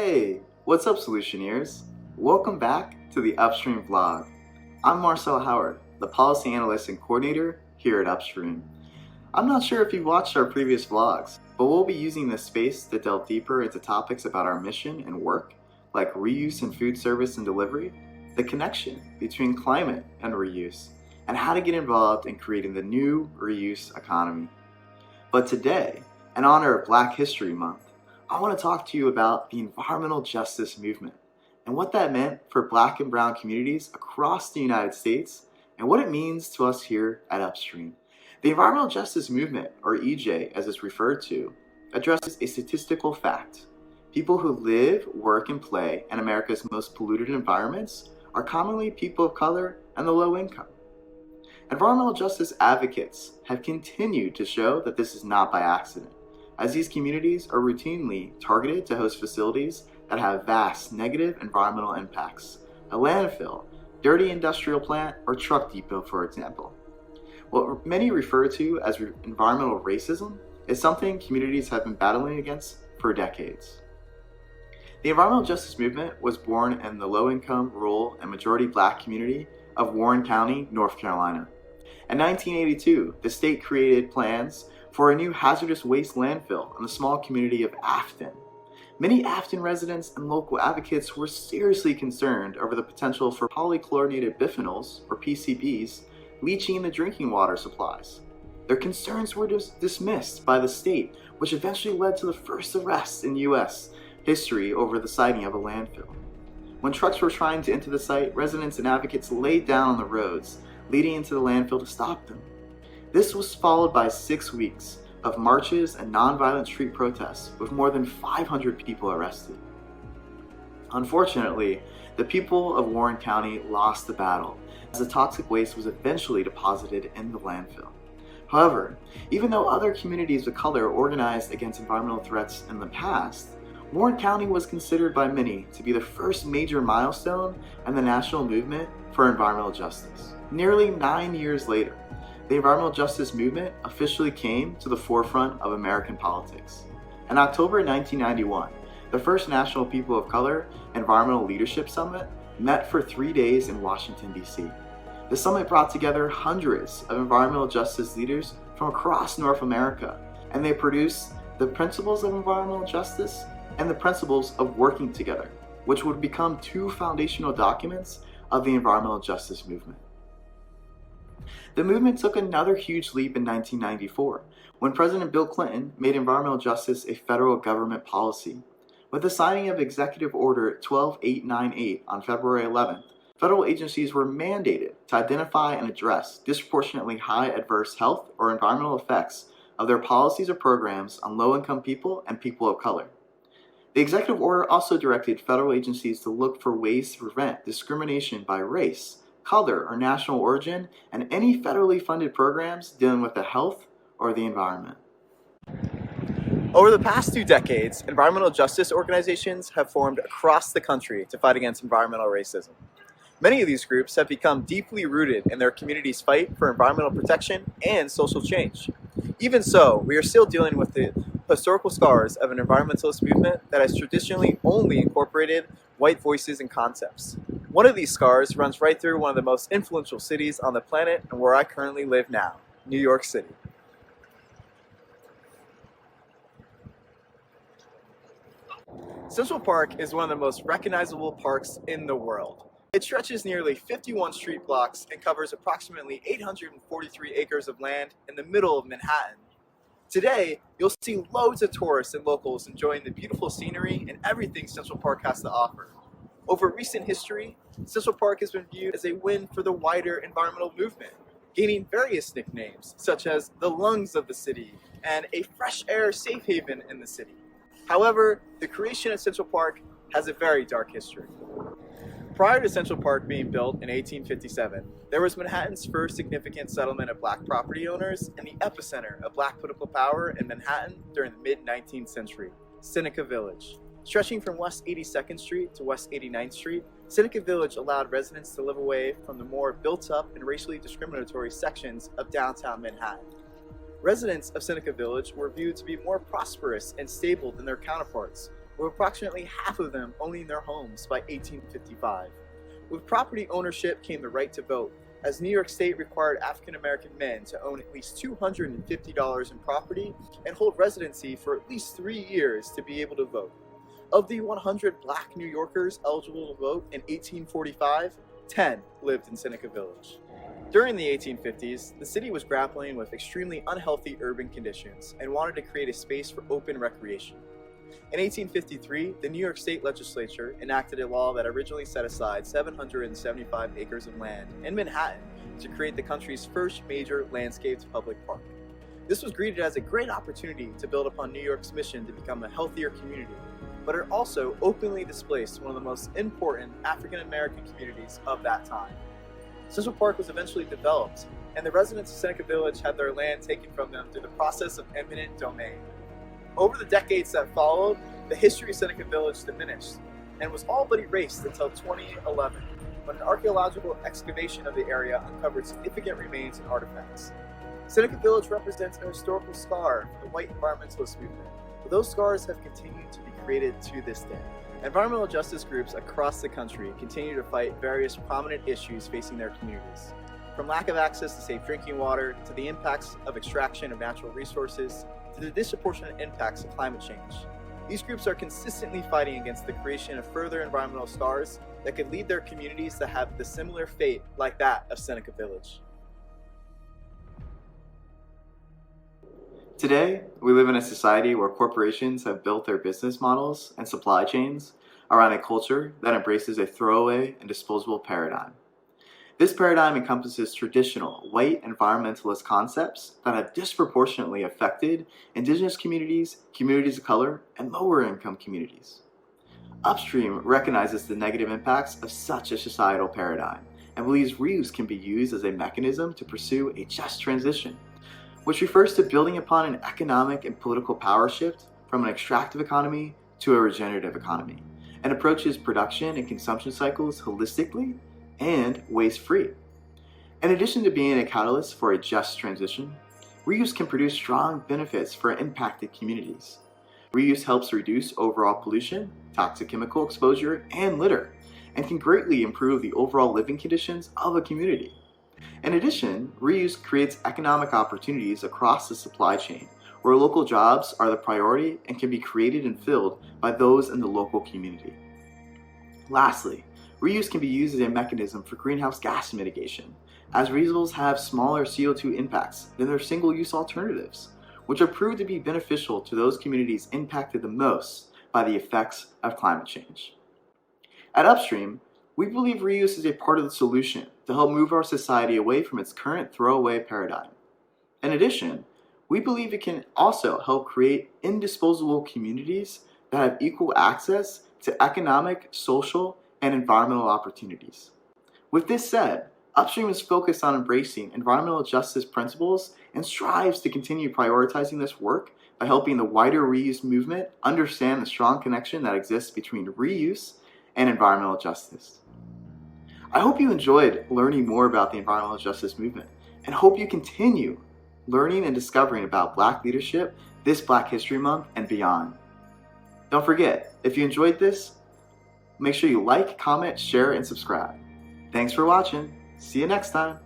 Hey, what's up, Solutioneers? Welcome back to the Upstream vlog. I'm Marcel Howard, the Policy Analyst and Coordinator here at Upstream. I'm not sure if you've watched our previous vlogs, but we'll be using this space to delve deeper into topics about our mission and work, like reuse in food service and delivery, the connection between climate and reuse, and how to get involved in creating the new reuse economy. But today, in honor of Black History Month, I want to talk to you about the environmental justice movement and what that meant for Black and Brown communities across the United States and what it means to us here at Upstream. The environmental justice movement, or EJ as it's referred to, addresses a statistical fact. People who live, work, and play in America's most polluted environments are commonly people of color and the low income. Environmental justice advocates have continued to show that this is not by accident, as these communities are routinely targeted to host facilities that have vast negative environmental impacts. A landfill, dirty industrial plant, or truck depot, for example. What many refer to as environmental racism is something communities have been battling against for decades. The environmental justice movement was born in the low-income, rural, and majority Black community of Warren County, North Carolina. In 1982, the state created plans for a new hazardous waste landfill in the small community of Afton. Many Afton residents and local advocates were seriously concerned over the potential for polychlorinated biphenyls, or PCBs, leaching in the drinking water supplies. Their concerns were dismissed by the state, which eventually led to the first arrest in U.S. history over the siting of a landfill. When trucks were trying to enter the site, residents and advocates laid down on the roads leading into the landfill to stop them. This was followed by 6 weeks of marches and nonviolent street protests with more than 500 people arrested. Unfortunately, the people of Warren County lost the battle as the toxic waste was eventually deposited in the landfill. However, even though other communities of color organized against environmental threats in the past, Warren County was considered by many to be the first major milestone in the national movement for environmental justice. Nearly 9 years later, the environmental justice movement officially came to the forefront of American politics. In October 1991, the first National People of Color Environmental Leadership Summit met for 3 days in Washington, D.C. The summit brought together hundreds of environmental justice leaders from across North America, and they produced the Principles of Environmental Justice and the Principles of Working Together, which would become two foundational documents of the environmental justice movement. The movement took another huge leap in 1994, when President Bill Clinton made environmental justice a federal government policy. With the signing of Executive Order 12898 on February 11th, federal agencies were mandated to identify and address disproportionately high adverse health or environmental effects of their policies or programs on low-income people and people of color. The executive order also directed federal agencies to look for ways to prevent discrimination by race, color, or national origin in any federally funded programs dealing with the health or the environment. Over the past 2 decades, environmental justice organizations have formed across the country to fight against environmental racism. Many of these groups have become deeply rooted in their community's fight for environmental protection and social change. Even so, we are still dealing with the historical scars of an environmentalist movement that has traditionally only incorporated white voices and concepts. One of these scars runs right through one of the most influential cities on the planet and where I currently live now, New York City. Central Park is one of the most recognizable parks in the world. It stretches nearly 51 street blocks and covers approximately 843 acres of land in the middle of Manhattan. Today, you'll see loads of tourists and locals enjoying the beautiful scenery and everything Central Park has to offer. Over recent history, Central Park has been viewed as a win for the wider environmental movement, gaining various nicknames such as the lungs of the city and a fresh air safe haven in the city. However, the creation of Central Park has a very dark history. Prior to Central Park being built in 1857, there was Manhattan's first significant settlement of Black property owners and the epicenter of Black political power in Manhattan during the mid-19th century, Seneca Village. Stretching from West 82nd Street to West 89th Street, Seneca Village allowed residents to live away from the more built-up and racially discriminatory sections of downtown Manhattan. Residents of Seneca Village were viewed to be more prosperous and stable than their counterparts, with approximately half of them owning their homes by 1855. With property ownership came the right to vote, as New York State required African American men to own at least $250 in property and hold residency for at least 3 years to be able to vote. Of the 100 black New Yorkers eligible to vote in 1845, 10 lived in Seneca Village. During the 1850s, the city was grappling with extremely unhealthy urban conditions and wanted to create a space for open recreation. In 1853, the New York State Legislature enacted a law that originally set aside 775 acres of land in Manhattan to create the country's first major landscaped public park. This was greeted as a great opportunity to build upon New York's mission to become a healthier community, but it also openly displaced one of the most important African American communities of that time. Central Park was eventually developed, and the residents of Seneca Village had their land taken from them through the process of eminent domain. Over the decades that followed, the history of Seneca Village diminished and was all but erased until 2011, when an archaeological excavation of the area uncovered significant remains and artifacts. Seneca Village represents a historical scar for the white environmentalist movement, but those scars have continued to be created to this day. Environmental justice groups across the country continue to fight various prominent issues facing their communities, from lack of access to safe drinking water, to the impacts of extraction of natural resources, to the disproportionate impacts of climate change. These groups are consistently fighting against the creation of further environmental scars that could lead their communities to have the similar fate like that of Seneca Village. Today, we live in a society where corporations have built their business models and supply chains around a culture that embraces a throwaway and disposable paradigm. This paradigm encompasses traditional white environmentalist concepts that have disproportionately affected indigenous communities, communities of color, and lower income communities. Upstream recognizes the negative impacts of such a societal paradigm and believes reuse can be used as a mechanism to pursue a just transition, which refers to building upon an economic and political power shift from an extractive economy to a regenerative economy, and approaches production and consumption cycles holistically and waste-free. In addition to being a catalyst for a just transition, reuse can produce strong benefits for impacted communities. Reuse helps reduce overall pollution, toxic chemical exposure, and litter, and can greatly improve the overall living conditions of a community. In addition, reuse creates economic opportunities across the supply chain, where local jobs are the priority and can be created and filled by those in the local community. Lastly, reuse can be used as a mechanism for greenhouse gas mitigation, as reusables have smaller CO2 impacts than their single-use alternatives, which are proved to be beneficial to those communities impacted the most by the effects of climate change. At Upstream, we believe reuse is a part of the solution to help move our society away from its current throwaway paradigm. In addition, we believe it can also help create indisposable communities that have equal access to economic, social, and environmental opportunities. With this said, Upstream is focused on embracing environmental justice principles and strives to continue prioritizing this work by helping the wider reuse movement understand the strong connection that exists between reuse and environmental justice. I hope you enjoyed learning more about the environmental justice movement and hope you continue learning and discovering about Black leadership this Black History Month and beyond. Don't forget, if you enjoyed this, make sure you like, comment, share, and subscribe. Thanks for watching. See you next time.